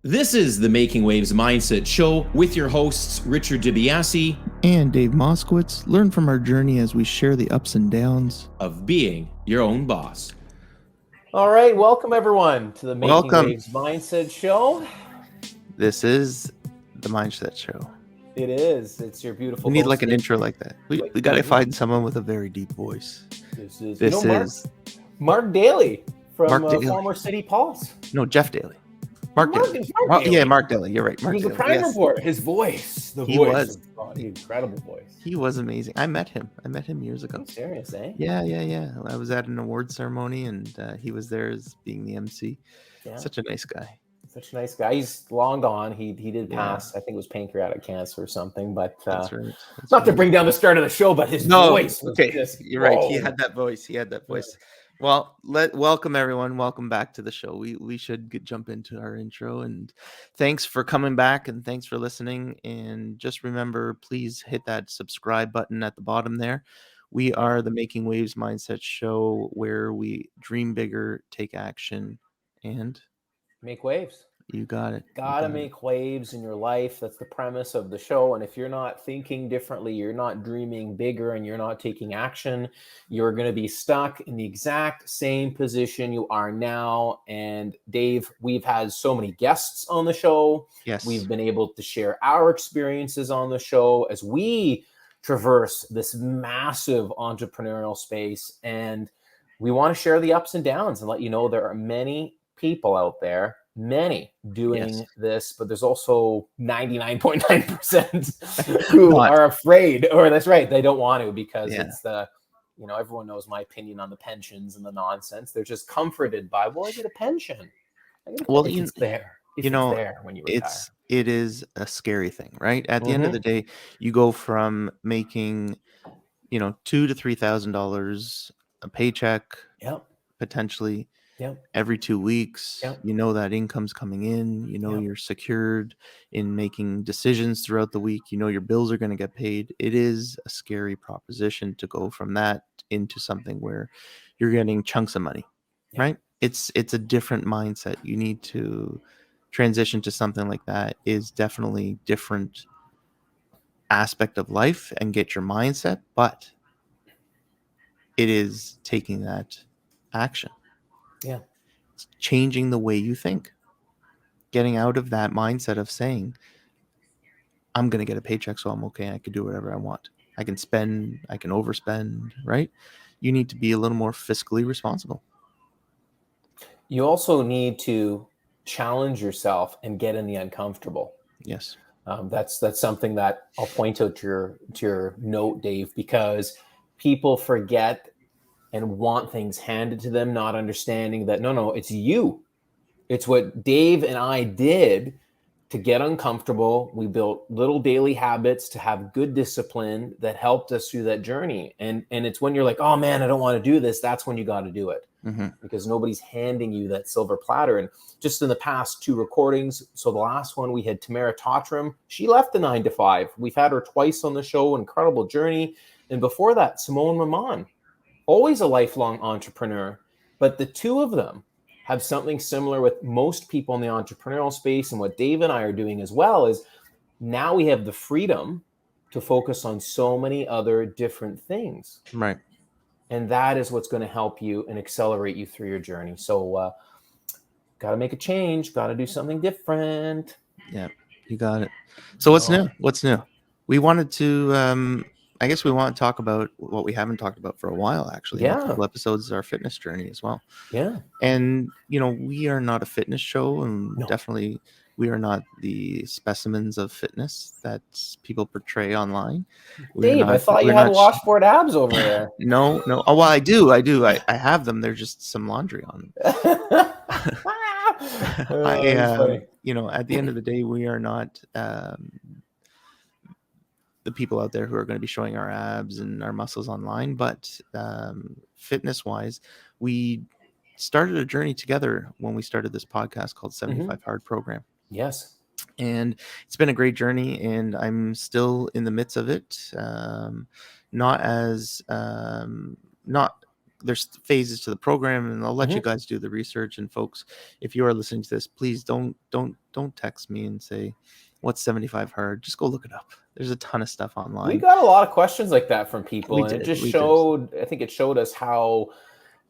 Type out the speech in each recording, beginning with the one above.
This is the Making Waves Mindset Show with your hosts, Richard Biase and Dave Moskowitz. Learn from our journey as we share the ups and downs of being your own boss. All right, welcome everyone to the Making Waves Mindset Show. This is the Mindset Show. It is. It's your beautiful. We need like an intro like that. We got to find someone with a very deep voice. This is Mark Daly from former City Pulse. No, Jeff Daly. Mark Daly. Yeah, Mark Daly. You're right. Mark He was Daly. a crime reporter. His voice. The incredible voice. He was amazing. I met him years ago. Serious, eh? Yeah. I was at an award ceremony and he was there as being the MC. Yeah. Such a nice guy. He's long gone. He did pass. I think it was pancreatic cancer or something. But that's right. Not to bring down the start of the show, but his voice. You're right. He had that voice. Yeah. Well, welcome everyone. Welcome back to the show. We should jump into our intro, and thanks for coming back and thanks for listening. And just remember, please hit that subscribe button at the bottom there. We are the Making Waves Mindset Show, where we dream bigger, take action, and make waves. You got it. Gotta make waves in your life. That's the premise of the show. And if you're not thinking differently, you're not dreaming bigger, and you're not taking action, you're going to be stuck in the exact same position you are now. And Dave, we've had so many guests on the show. Yes. We've been able to share our experiences on the show as we traverse this massive entrepreneurial space. And we want to share the ups and downs and let you know there are many people out there, doing this, but there's also 99.9% who are afraid, or that's right, they don't want to, because it's everyone knows my opinion on the pensions and the nonsense. They're just comforted by, I get a pension. It's there. There when you retire. It is a scary thing, right? At the end of the day, you go from making, $2,000 to $3,000 a paycheck, potentially. Every 2 weeks, that income's coming in, you're secured in making decisions throughout the week, your bills are going to get paid. It is a scary proposition to go from that into something where you're getting chunks of money, right? It's a different mindset. You need to transition to something like that. Is definitely different aspect of life and get your mindset, but it is taking that action. It's changing the way you think, getting out of that mindset of saying, I'm going to get a paycheck, so I'm okay. I can do whatever I want. I can spend, I can overspend, right? You need to be a little more fiscally responsible. You also need to challenge yourself and get in the uncomfortable. Yes. That's something that I'll point out to your note, Dave, because people forget and want things handed to them, not understanding that, no, it's you. It's what Dave and I did to get uncomfortable. We built little daily habits to have good discipline that helped us through that journey. And it's when you're like, oh man, I don't want to do this. That's when you got to do it, because nobody's handing you that silver platter. And just in the past 2 recordings, so the last one we had Tamara Totram. She left the 9 to 5. We've had her twice on the show, incredible journey. And before that, Simone Maman, always a lifelong entrepreneur, but the 2 of them have something similar with most people in the entrepreneurial space. And what Dave and I are doing as well is now we have the freedom to focus on so many other different things. Right. And that is what's going to help you and accelerate you through your journey. So got to make a change, got to do something different. Yeah, you got it. So what's new? We wanted to... I guess we want to talk about what we haven't talked about for a while, actually. Yeah. A couple episodes is our fitness journey as well. Yeah. And, we are not a fitness show, and definitely we are not the specimens of fitness that people portray online. Dave, I thought you had washboard abs over there. No. Oh, well, I do. I have them. There's just some laundry on them. At the end of the day, we are not... the people out there who are going to be showing our abs and our muscles online, but fitness wise, we started a journey together when we started this podcast called 75 Hard Program. Yes. And it's been a great journey, and I'm still in the midst of it. Not there's phases to the program, and I'll let you Mhm. guys do the research. And folks, if you are listening to this, please don't text me and say, what's 75 hard? Just go look it up. There's a ton of stuff We online. got a lot of questions like that from people, We and it did. just We did. showed. I think it showed us how,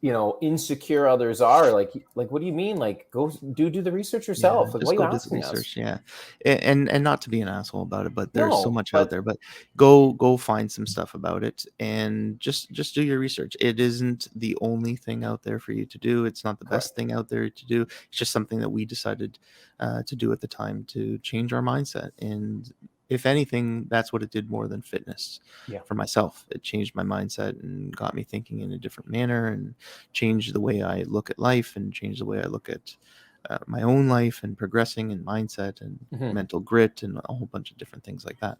you know, insecure others are. Like, what do you mean? Like, go do the research yourself. Like, Just why are go you do the asking us? research. Yeah. And not to be an asshole about it, but there's so No, much out there. But go find some stuff about it, and just do your research. It isn't the only thing out there for you to do. It's not the best thing out there to do. It's just something that we decided to do at the time to change our mindset. And if anything, that's what it did more than fitness. Yeah. For myself, it changed my mindset and got me thinking in a different manner, and changed the way I look at life, and changed the way I look at my own life, and progressing, and mindset, and mental grit, and a whole bunch of different things like that.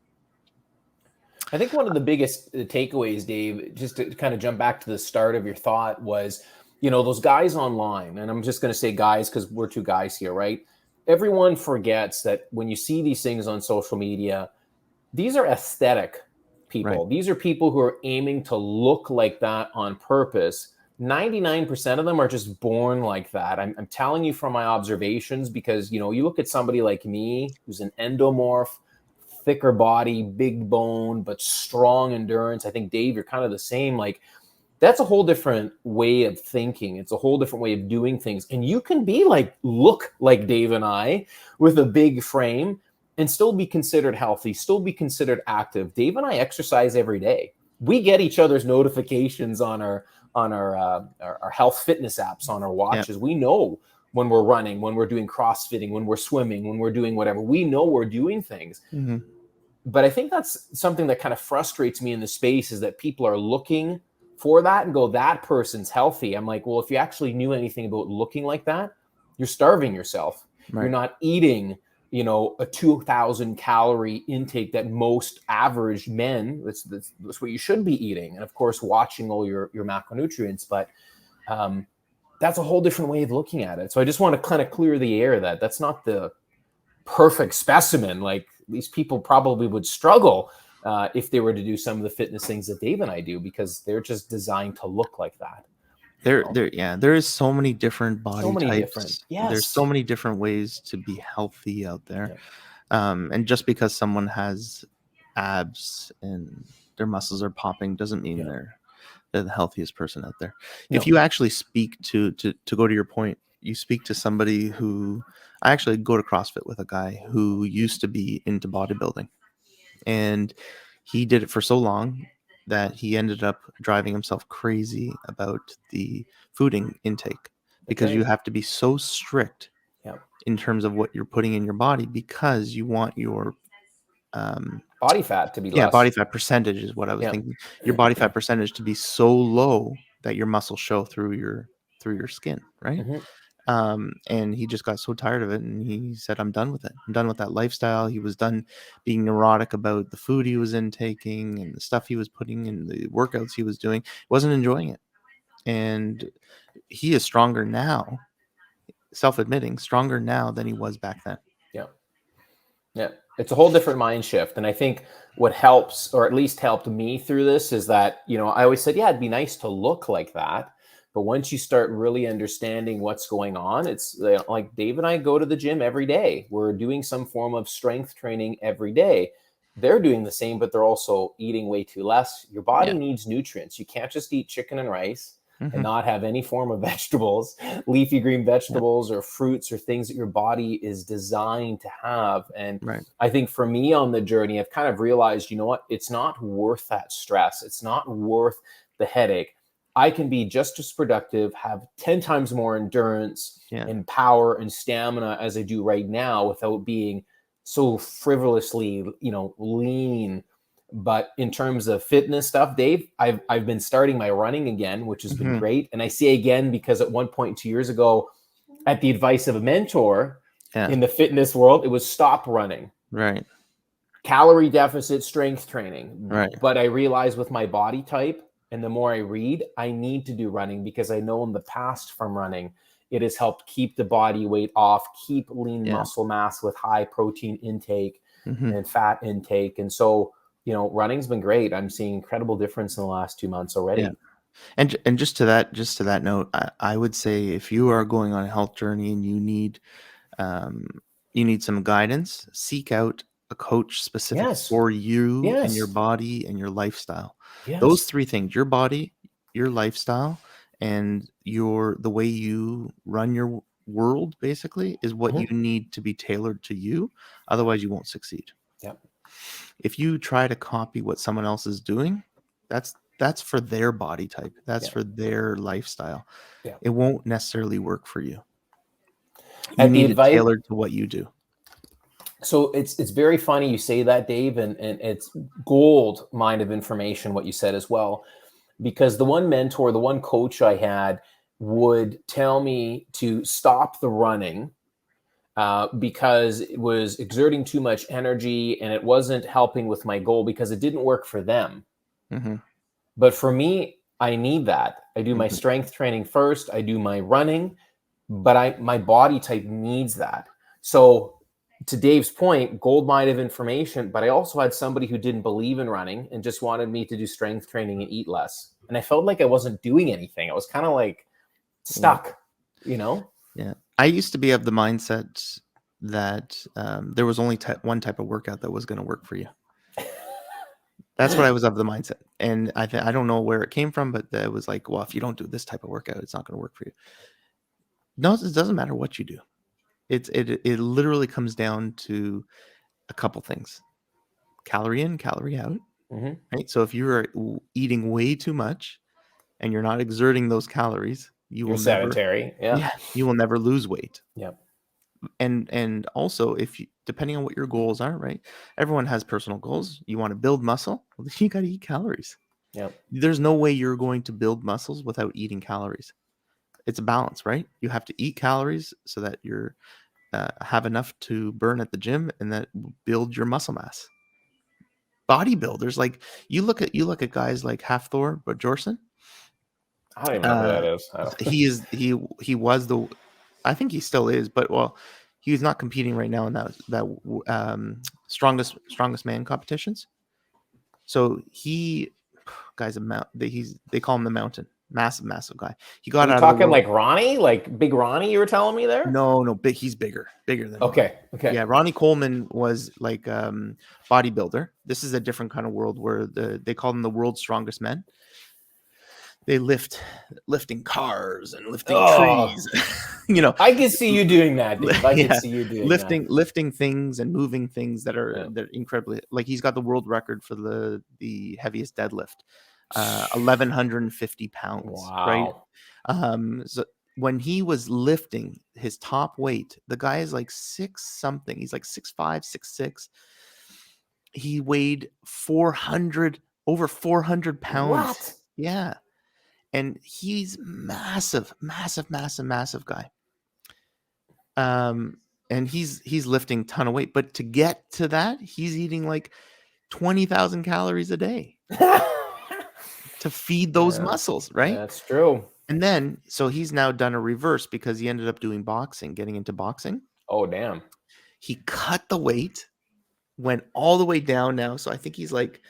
I think one of the biggest takeaways, Dave, just to kind of jump back to the start of your thought, was, you know, those guys online, and I'm just going to say guys because we're two guys here, right? Everyone forgets that when you see these things on social media, these are aesthetic people. These are people who are aiming to look like that on purpose. 99% of them are just born like that. I'm telling you from my observations, because, you know, you look at somebody like me who's an endomorph, thicker body, big bone, but strong endurance. I think, Dave, you're kind of the same. Like, that's a whole different way of thinking. It's a whole different way of doing things. And you can be like, look like Dave and I with a big frame and still be considered healthy, still be considered active. Dave and I exercise every day. We get each other's notifications on our health fitness apps on our watches. We know when we're running, when we're doing CrossFitting, when we're swimming, when we're doing whatever. We know we're doing things. But I think that's something that kind of frustrates me in the space, is that people are looking for that and go, that person's healthy. I'm like, well, if you actually knew anything about looking like that, you're starving yourself. You're not eating, you know, a 2,000 calorie intake that most average men, that's what you should be eating. And of course, watching all your macronutrients, but that's a whole different way of looking at it. So I just want to kind of clear the air that that's not the perfect specimen. Like, these people probably would struggle if they were to do some of the fitness things that Dave and I do, because they're just designed to look like that. There is so many different body types. There's so Yes. many different ways to be healthy out there. And just because someone has abs and their muscles are popping doesn't mean they're the healthiest person out there. If you actually speak to go to your point, you speak to somebody who, I actually go to CrossFit with a guy who used to be into bodybuilding, and he did it for so long that he ended up driving himself crazy about the food intake, because you have to be so strict in terms of what you're putting in your body, because you want your body fat to be less. Body fat percentage is what I was thinking. Your body fat percentage to be so low that your muscles show through your skin, right? And he just got so tired of it, and he said, I'm done with it. I'm done with that lifestyle. He was done being neurotic about the food he was intaking and the stuff he was putting in, the workouts he was doing. Wasn't enjoying it. And he is stronger now, self-admitting, stronger now than he was back then. Yeah. It's a whole different mind shift. And I think what helps, or at least helped me through this, is that, you know, I always said, it'd be nice to look like that. But once you start really understanding what's going on, it's like Dave and I go to the gym every day. We're doing some form of strength training every day. They're doing the same, but they're also eating way too less. Your body needs nutrients. You can't just eat chicken and rice and not have any form of vegetables, leafy green vegetables or fruits or things that your body is designed to have. And I think for me on the journey, I've kind of realized, you know what, it's not worth that stress. It's not worth the headache. I can be just as productive, have 10 times more endurance and power and stamina as I do right now, without being so frivolously, you know, lean. But in terms of fitness stuff, Dave, I've been starting my running again, which has been great. And I say again, because at one point 2 years ago, at the advice of a mentor in the fitness world, it was stop running. Calorie deficit, strength training. But I realized with my body type, and the more I read, I need to do running, because I know in the past from running, it has helped keep the body weight off, keep lean muscle mass with high protein intake and fat intake. And so, you know, running's been great. I'm seeing incredible difference in the last 2 months already. And just to that note, I would say if you are going on a health journey and you need some guidance, seek out a coach specific Yes. for you and your Yes. body and your lifestyle. Those Yes. three things: your body, your lifestyle, and the way you run your world, basically, is what you need to be tailored to you. Otherwise, you won't succeed. Yep. If you try to copy what someone else is doing, that's for their body type. That's Yeah. for their lifestyle. Yeah. It won't necessarily work for you. You And the need it advice, tailored to what you do. so it's very funny you say that, Dave, and it's gold mine of information what you said as well, because the one mentor, the one coach I had would tell me to stop the running because it was exerting too much energy and it wasn't helping with my goal because it didn't work for them. Mm-hmm. But for me, I need that. I do my Mhm. strength training first. I do my running, but my body type needs that. So to Dave's point, gold mine of information, but I also had somebody who didn't believe in running and just wanted me to do strength training and eat less. And I felt like I wasn't doing anything. I was kind of like stuck, you know? Yeah. I used to be of the mindset that there was only one type of workout that was going to work for you. That's what I was of the mindset. And I don't know where it came from, but it was like, well, if you don't do this type of workout, it's not going to work for you. No, it doesn't matter what you do. It literally comes down to a couple things: calorie in, calorie out. Mm-hmm. Right. So if you're eating way too much and you're not exerting those calories, you You're will never, sedentary. Yeah. you will never lose weight. Yep. And also, if you, depending on what your goals are, right? Everyone has personal goals. You want to build muscle, well, you got to eat calories. Yep. There's no way you're going to build muscles without eating calories. It's a balance, right? You have to eat calories so that you're have enough to burn at the gym, and that build your muscle mass. Bodybuilders, like you look at guys like Hafthor but Jorson. I don't even know who that is. He was the, I think he still is, but well, he's not competing right now in that strongest man competitions. So guy's a mount. They call him the Mountain, massive guy. He got Are you out of the talking world. like Ronnie, like Big Ronnie? You were telling me there? No, big. He's bigger than. Okay. Ronnie. Okay. Yeah, Ronnie Coleman was like bodybuilder. This is a different kind of world where they call them the world's strongest men. They lifting cars and lifting trees. I can see you doing that, Dave. I can Yeah, see you doing lifting things and moving things that are incredibly, like he's got the world record for the heaviest deadlift, 1,150 pounds. Wow. Right. So when he was lifting his top weight, the guy is like 6 something. He's like 6'5", 6'6". He weighed over 400 pounds. What? Yeah. And he's massive guy. And he's lifting a ton of weight, but to get to that, he's eating like 20,000 calories a day to feed those muscles, right? That's true. And then, so he's now done a reverse because he ended up doing boxing, getting into boxing. Oh, damn. He cut the weight, went all the way down now. So I think he's like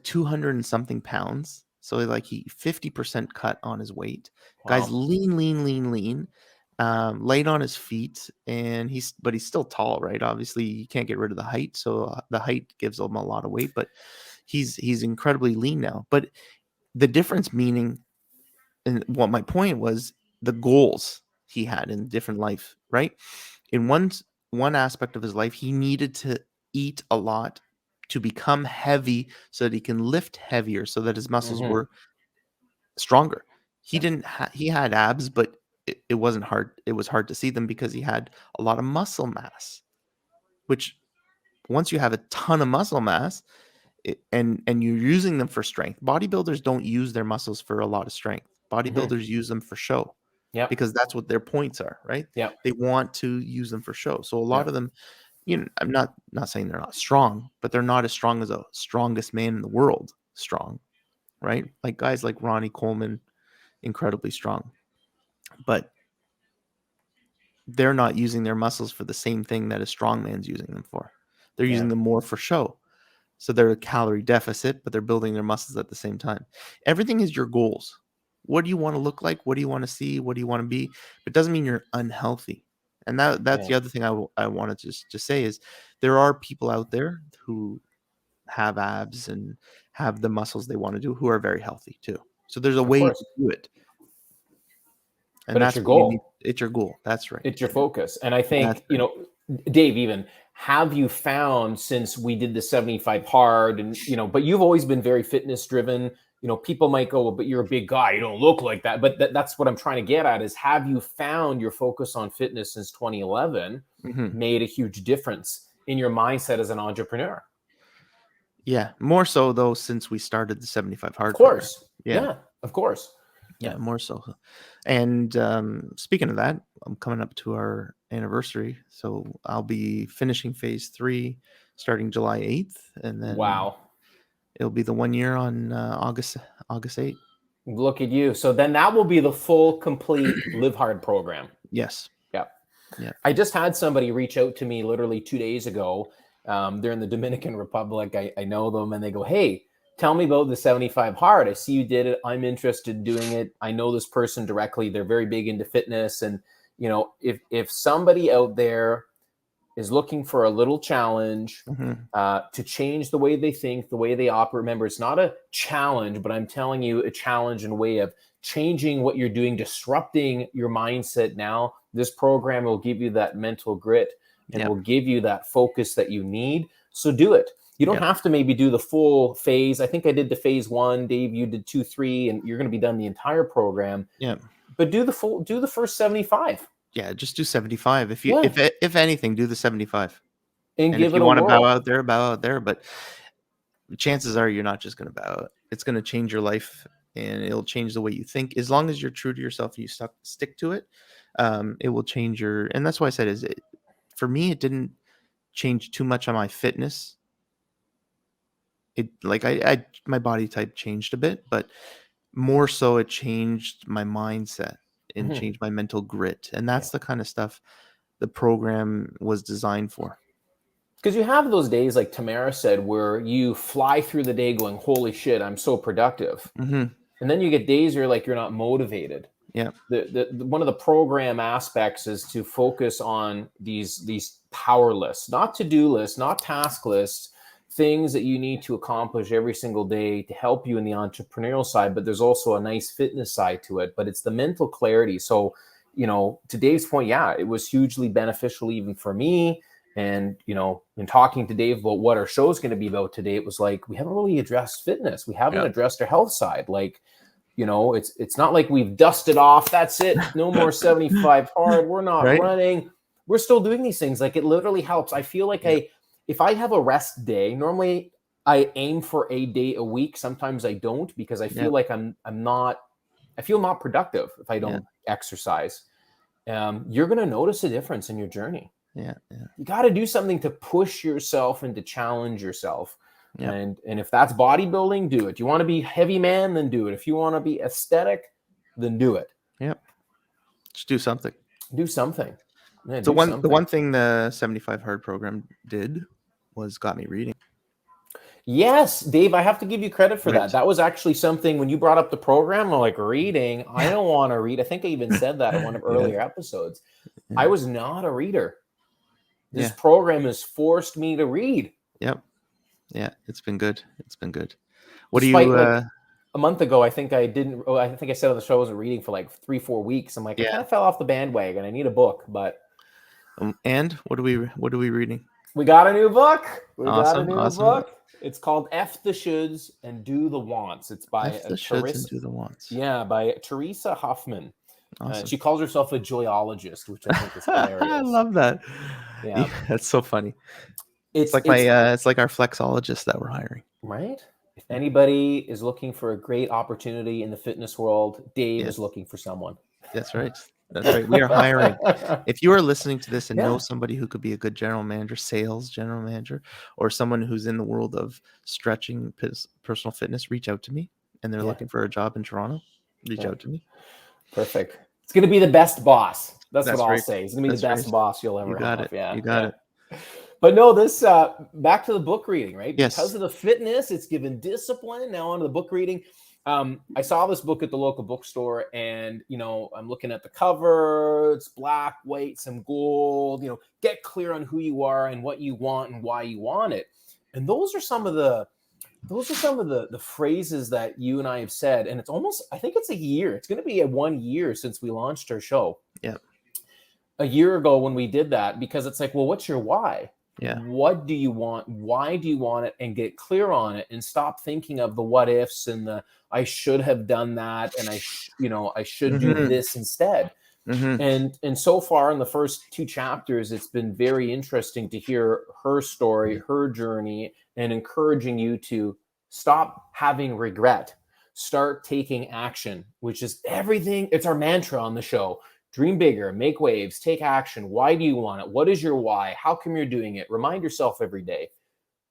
200 and something pounds. So like he 50% cut on his weight. Wow. Guy's lean, laid on his feet, and he's still tall, right? Obviously, you can't get rid of the height, so the height gives him a lot of weight. But he's incredibly lean now. But the difference, meaning, and what my point was, the goals he had in different life, right? In one aspect of his life, he needed to eat a lot to become heavy so that he can lift heavier, so that his muscles were stronger. He didn't he had abs, but it wasn't hard. It was hard to see them because he had a lot of muscle mass, which once you have a ton of muscle mass and you're using them for strength, bodybuilders don't use their muscles for a lot of strength. Bodybuilders use them for show. Yeah. Because that's what their points are, right? Yeah. They want to use them for show. So a lot of them, I'm not saying they're not strong, but they're not as strong as a strongest man in the world strong, right? Like guys like Ronnie Coleman, incredibly strong, but they're not using their muscles for the same thing that a strong man's using them for. They're using them more for show. So they're a calorie deficit, but they're building their muscles at the same time. Everything is your goals. What do you want to look like? What do you want to see? What do you want to be? But it doesn't mean you're unhealthy. And that's the other thing I wanted to say is there are people out there who have abs and have the muscles they want to do who are very healthy too. So there's a way to do it. And but that's it's your goal. It's your goal. That's right. It's your focus. And I think, you know, Dave, even have you found since we did the 75 hard and, you know, but you've always been very fitness driven. You know, people might go, well, but you're a big guy. You don't look like that. But that's what I'm trying to get at is have you found your focus on fitness since 2011 made a huge difference in your mindset as an entrepreneur? Yeah. More so though, since we started the 75 hard. Of course. Program. Yeah, of course. Yeah, more so. And speaking of that, I'm coming up to our anniversary. So I'll be finishing phase 3 starting July 8th. And then it'll be the 1 year on August 8th. Look at you. So then that will be the full, complete Live Hard program. Yes. Yeah. Yeah. I just had somebody reach out to me literally 2 days ago. They're in the Dominican Republic. I know them and they go, hey, tell me about the 75 hard. I see you did it. I'm interested in doing it. I know this person directly. They're very big into fitness. And, you know, if somebody out there is looking for a little challenge to change the way they think, the way they operate, remember, it's not a challenge, but I'm telling you a challenge in a way of changing what you're doing, disrupting your mindset now. This program will give you that mental grit and will give you that focus that you need. So do it. You don't have to maybe do the full phase. I think I did the phase 1, Dave, you did 2, 3, and you're going to be done the entire program. Yeah. But do the first 75. Yeah, just do 75. If anything, do the 75. And if you want to bow out there. But chances are you're not just going to bow out. It's going to change your life and it'll change the way you think. As long as you're true to yourself and you stick to it, it will change your. And that's why I said for me, it didn't change too much on my fitness. It my body type changed a bit, but more so it changed my mindset and changed my mental grit. And that's the kind of stuff the program was designed for. Because you have those days, like Tamara said, where you fly through the day going, holy shit, I'm so productive. And then you get days where you're not motivated. Yeah. One of the program aspects is to focus on these power lists, not to-do lists, not task lists, things that you need to accomplish every single day to help you in the entrepreneurial side, but there's also a nice fitness side to it, but it's the mental clarity. So, you know, to Dave's point, it was hugely beneficial even for me. And, you know, in talking to Dave about what our show is going to be about today, it was like, we haven't really addressed fitness. We haven't addressed our health side. Like, you know, it's not like we've dusted off. That's it. No more 75 hard. We're not running. We're still doing these things. Like it literally helps. I feel like if I have a rest day, normally I aim for a day a week. Sometimes I don't because I feel like I feel not productive if I don't exercise. You're going to notice a difference in your journey. Yeah. You got to do something to push yourself and to challenge yourself. Yeah. And if that's bodybuilding, do it. You want to be heavy man, then do it. If you want to be aesthetic, then do it. Yep. Just do something. Do something. Yeah, the one thing the 75 hard program did was got me reading. Yes, Dave, I have to give you credit for that. That was actually something when you brought up the program, I'm like, reading, I don't want to read. I think I even said that in one of earlier episodes. I was not a reader. This program has forced me to read. Yep. Yeah, it's been good. It's been good. What do you like, a month ago, I think I said on the show I wasn't reading for like 3-4 weeks. I'm like, I kind of fell off the bandwagon. I need a book, but and what are we reading? We got a new book. Got a new book. It's called F the Shoulds and Do the Wants. It's by F the Shoulds and Do the Wants. Yeah, by Teresa Huffman. Awesome. She calls herself a joyologist, which I think is hilarious. I love that. Yeah, that's so funny. It's like our flexologist that we're hiring. Right? If anybody is looking for a great opportunity in the fitness world, Dave is looking for someone. That's right. That's right. We are hiring. If you are listening to this and know somebody who could be a good general manager, sales general manager, or someone who's in the world of stretching personal fitness, reach out to me. And they're looking for a job in Toronto, reach out to me. Perfect. It's going to be the best boss. That's what I'll say. It's going to be the best boss you'll ever have. Yeah, you got it. But no, this back to the book reading, right? Yes. Because of the fitness, it's given discipline. Now onto the book reading. I saw this book at the local bookstore, and I'm looking at the cover. It's black, white, some gold. Get clear on who you are and what you want and why you want it. And those are some of the phrases that you and I have said. And it's almost, I think it's a year. It's going to be 1 year since we launched our show. Yeah. A year ago when we did that, because it's like, well, what's your why? Yeah. What do you want? Why do you want it? And get clear on it, and stop thinking of the what ifs and the I should have done that, and I should do this instead. And so far in the first 2 chapters, it's been very interesting to hear her story, her journey, and encouraging you to stop having regret, start taking action, which is everything. It's our mantra on the show. Dream bigger, make waves, take action. Why do you want it? What is your why? How come you're doing it? Remind yourself every day.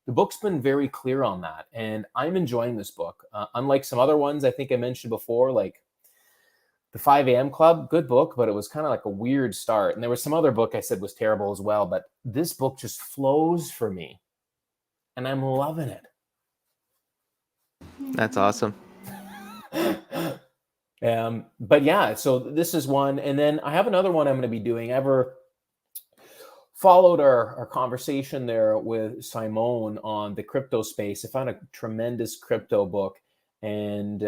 The book's been very clear on that, and I'm enjoying this book. Unlike some other ones I think I mentioned before, like the 5 a.m. Club, good book, but it was kind of like a weird start. And there was some other book I said was terrible as well, but this book just flows for me, and I'm loving it. That's awesome. But yeah, so this is one. And then I have another one I'm going to be doing. Ever followed our conversation there with Simone on the crypto space? I found a tremendous crypto book. And,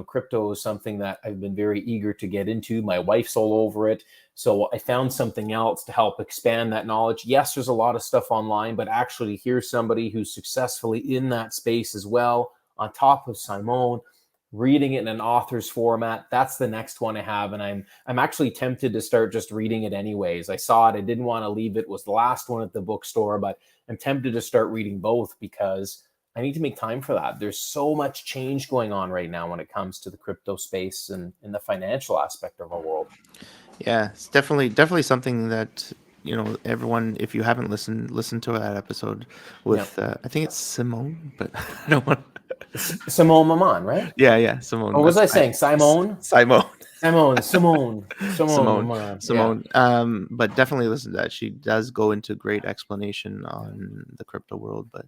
crypto is something that I've been very eager to get into. My wife's all over it. So I found something else to help expand that knowledge. Yes, there's a lot of stuff online, but actually here's somebody who's successfully in that space as well, on top of Simone, reading it in an author's format. That's the next one I have. And I'm actually tempted to start just reading it anyways. I saw it. I didn't want to leave it. It was the last one at the bookstore, but I'm tempted to start reading both because I need to make time for that. There's so much change going on right now when it comes to the crypto space and in the financial aspect of our world. Yeah, it's definitely something that, everyone, if you haven't listen to that episode with, I think it's Simone, but I don't want Simone Maman, right? Yeah, Simone. What was I saying? Simone? Simone. But definitely listen to that. She does go into great explanation on the crypto world. But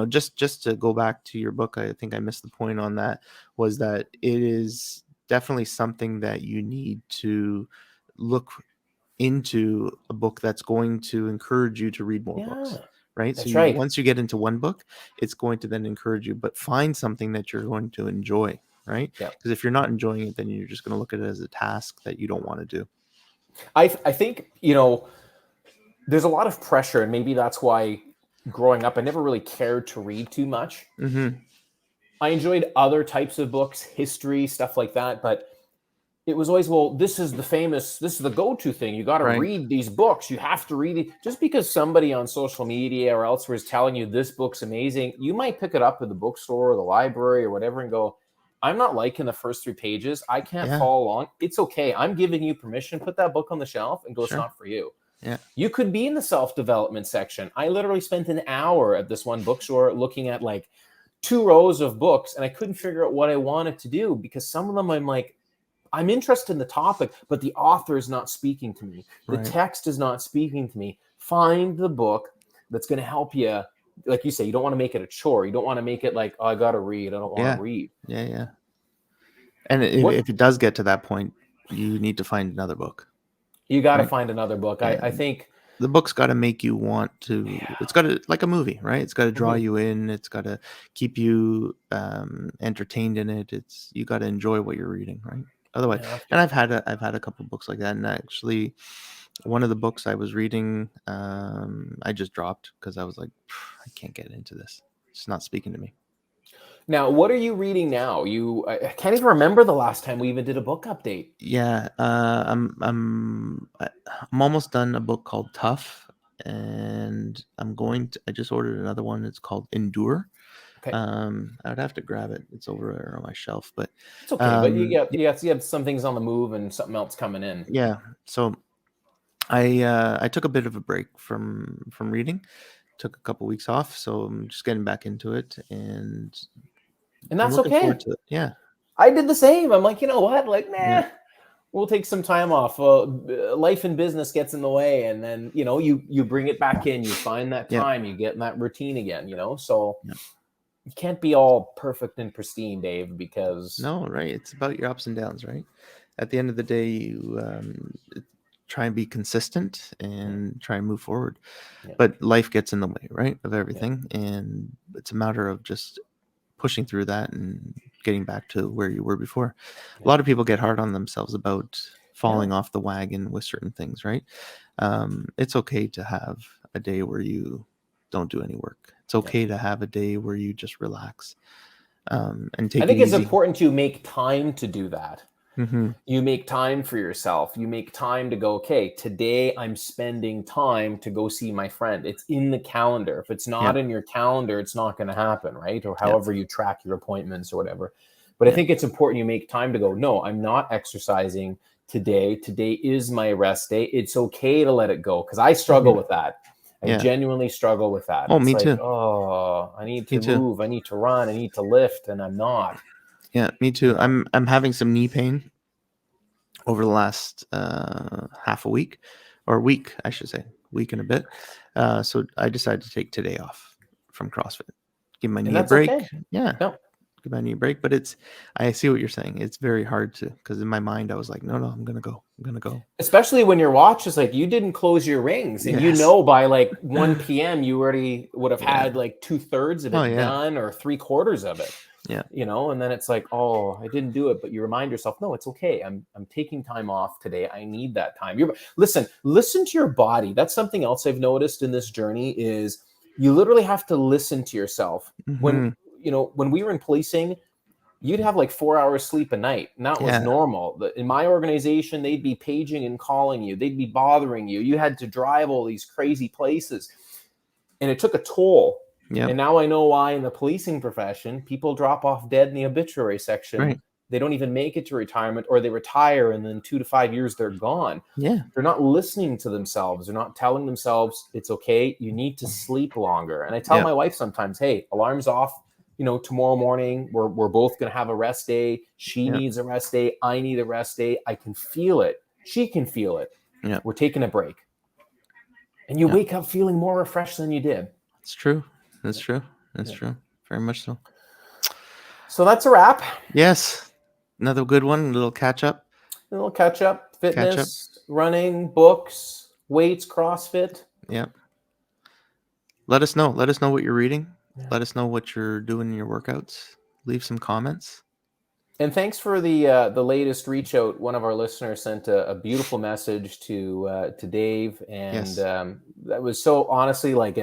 just to go back to your book, I think I missed the point on that, was that it is definitely something that you need to look into, a book that's going to encourage you to read more books. Right. That's right. Once you get into one book, it's going to then encourage you, but find something that you're going to enjoy. Right. Because if you're not enjoying it, then you're just going to look at it as a task that you don't want to do. I think, there's a lot of pressure, and maybe that's why growing up, I never really cared to read too much. I enjoyed other types of books, history, stuff like that. But it was always, well, this is the go-to thing. You got to read these books. You have to read it. Just because somebody on social media or elsewhere is telling you this book's amazing, you might pick it up at the bookstore or the library or whatever and go, I'm not liking the first 3 pages. I can't follow along. It's okay. I'm giving you permission. Put that book on the shelf and go, it's not for you. Yeah. You could be in the self-development section. I literally spent an hour at this one bookstore looking at like 2 rows of books, and I couldn't figure out what I wanted to do, because some of them I'm like, I'm interested in the topic, but the author is not speaking to me. The text is not speaking to me. Find the book that's going to help you. Like you say, you don't want to make it a chore. You don't want to make it like, oh, I got to read. I don't want to read. Yeah. And if it does get to that point, you need to find another book. You got to find another book. I think the book's got to make you want to. It's got to, like a movie, right? It's got to draw you in. It's got to keep you entertained in it. You got to enjoy what you're reading, right? Otherwise, and I've had a couple books like that, and actually, one of the books I was reading, I just dropped because I was like, I can't get into this. It's not speaking to me. Now, what are you reading now? I can't even remember the last time we even did a book update. Yeah, I'm almost done a book called Tough, and I just ordered another one. It's called Endure. Okay. I would have to grab it. It's over there on my shelf, but it's okay. But you have some things on the move and something else coming in. Yeah. So I took a bit of a break from reading. Took a couple weeks off, so I'm just getting back into it, and that's okay. Yeah. I did the same. I'm like, you know what? Like, nah. we'll take some time off. Life and business gets in the way, and then you bring it back in. You find that time. You get in that routine again. So you can't be all perfect and pristine, Dave. Because no, right? It's about your ups and downs, right? At the end of the day, you try and be consistent and try and move forward. But life gets in the way, right, of everything, and it's a matter of just pushing through that and getting back to where you were before. A lot of people get hard on themselves about falling off the wagon with certain things, right? It's okay to have a day where you don't do any work. It's okay to have a day where you just relax and take it easy. I think it's important to make time to do that. Mm-hmm. You make time for yourself. You make time to go, okay, today I'm spending time to go see my friend. It's in the calendar. If it's not in your calendar, it's not going to happen, right? Or however you track your appointments or whatever. But I think it's important you make time to go, no, I'm not exercising today. Today is my rest day. It's okay to let it go, because I struggle with that. I genuinely struggle with that. Oh, me too. Oh, I need to move. I need to run. I need to lift, and I'm not. Yeah, me too. I'm having some knee pain over the last half a week, or week, I should say, week and a bit. So I decided to take today off from CrossFit. Give my knee a break. Okay. Yeah. No. Give my knee a break. But I see what you're saying. It's very hard to, because in my mind I was like, no, I'm gonna go. Especially when your watch is like, you didn't close your rings, and by like 1 p.m. you already would have had like 2/3 of it done, or 3/4 of it. Yeah. And then it's like, oh, I didn't do it. But you remind yourself, no, it's okay. I'm taking time off today. I need that time. Listen to your body. That's something else I've noticed in this journey is you literally have to listen to yourself. Mm-hmm. When we were in policing, you'd have like 4 hours sleep a night. And that was normal. In my organization, they'd be paging and calling you. They'd be bothering you. You had to drive all these crazy places. And it took a toll. Yep. And now I know why in the policing profession, people drop off dead in the obituary section. Right. They don't even make it to retirement, or they retire and then 2 to 5 years, they're gone. Yeah. They're not listening to themselves. They're not telling themselves it's okay. You need to sleep longer. And I tell my wife sometimes, hey, alarm's off, tomorrow morning, we're both going to have a rest day. She needs a rest day. I need a rest day. I can feel it. She can feel it. Yeah. We're taking a break. And you wake up feeling more refreshed than you did. It's true. That's true. Very much so. So that's a wrap. Yes. Another good one. A little catch up. Fitness, running, books, weights, CrossFit. Yeah. Let us know. Let us know what you're reading. Yeah. Let us know what you're doing in your workouts. Leave some comments. And thanks for the latest reach out. One of our listeners sent a beautiful message to Dave, and that was so honestly like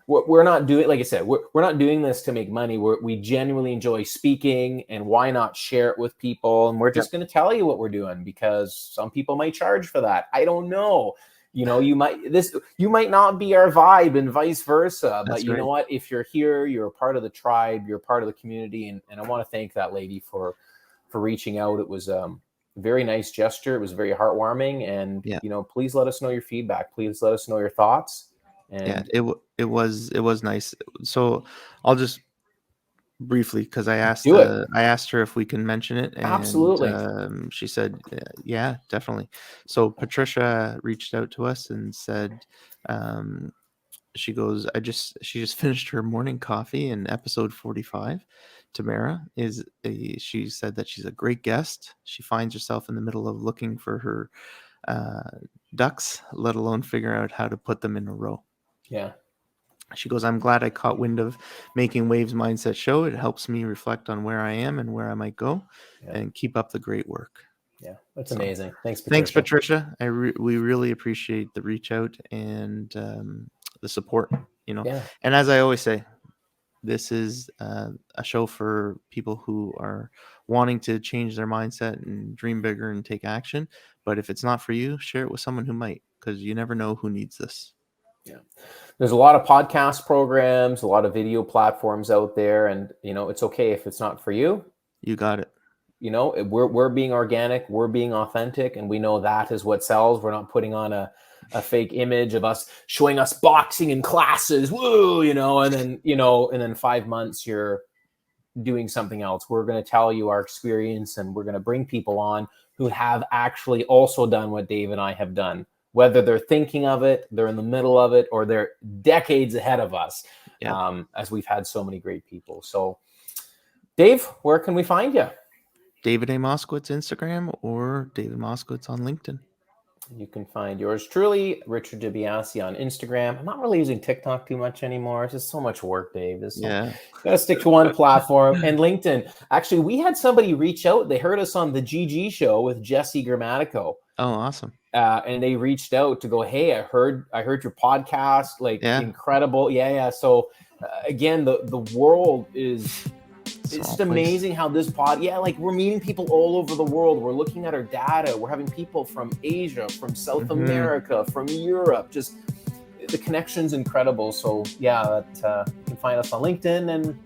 we're not doing, like I said, we're not doing this to make money. We genuinely enjoy speaking, and why not share it with people? And we're just going to tell you what we're doing, because some people might charge for that. I don't know. You might not be our vibe, and vice versa. But you know what? If you're here, you're a part of the tribe, you're a part of the community. And I want to thank that lady for reaching out. It was a very nice gesture. It was very heartwarming. And, please let us know your feedback. Please let us know your thoughts. And it was nice. So I'll just briefly, because I asked her if we can mention it, and absolutely, she said yeah, definitely. So Patricia reached out to us and said, she goes, she just finished her morning coffee in episode 45. Tamara she said that she's a great guest. She finds herself in the middle of looking for her ducks, let alone figure out how to put them in a row. Yeah. She goes, I'm glad I caught wind of Making Waves Mindset Show. It helps me reflect on where I am and where I might go, and keep up the great work. Yeah, that's amazing. Thanks, Patricia. Thanks, Patricia. We really appreciate the reach out and the support, Yeah. And as I always say, this is a show for people who are wanting to change their mindset and dream bigger and take action. But if it's not for you, share it with someone who might, because you never know who needs this. Yeah. There's a lot of podcast programs, a lot of video platforms out there, and it's okay if it's not for you. You got it. We're being organic, we're being authentic, and we know that is what sells. We're not putting on a fake image of us showing us boxing in classes, woo, and then 5 months you're doing something else. We're going to tell you our experience, and we're going to bring people on who have actually also done what Dave and I have done. Whether they're thinking of it, they're in the middle of it, or they're decades ahead of us, as we've had so many great people. So, Dave, where can we find you? David A. Moskowitz Instagram or David Moskowitz on LinkedIn. You can find yours truly, Richard Biase on Instagram. I'm not really using TikTok too much anymore. It's just so much work, Dave. Gotta stick to one platform. And LinkedIn. Actually, we had somebody reach out. They heard us on the GG show with Jesse Grammatico. Oh, awesome. And they reached out to go, hey, I heard your podcast, incredible. So again, the world is, it's just amazing how this we're meeting people all over the world. We're looking at our data. We're having people from Asia, from South America, from Europe. Just the connection's incredible. So you can find us on LinkedIn and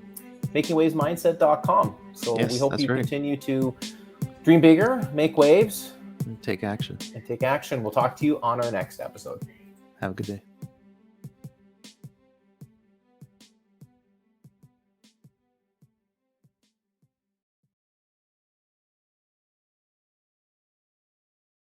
makingwavesmindset.com. So we hope you continue to dream bigger, make waves, and take action. We'll talk to you on our next episode. Have a good day.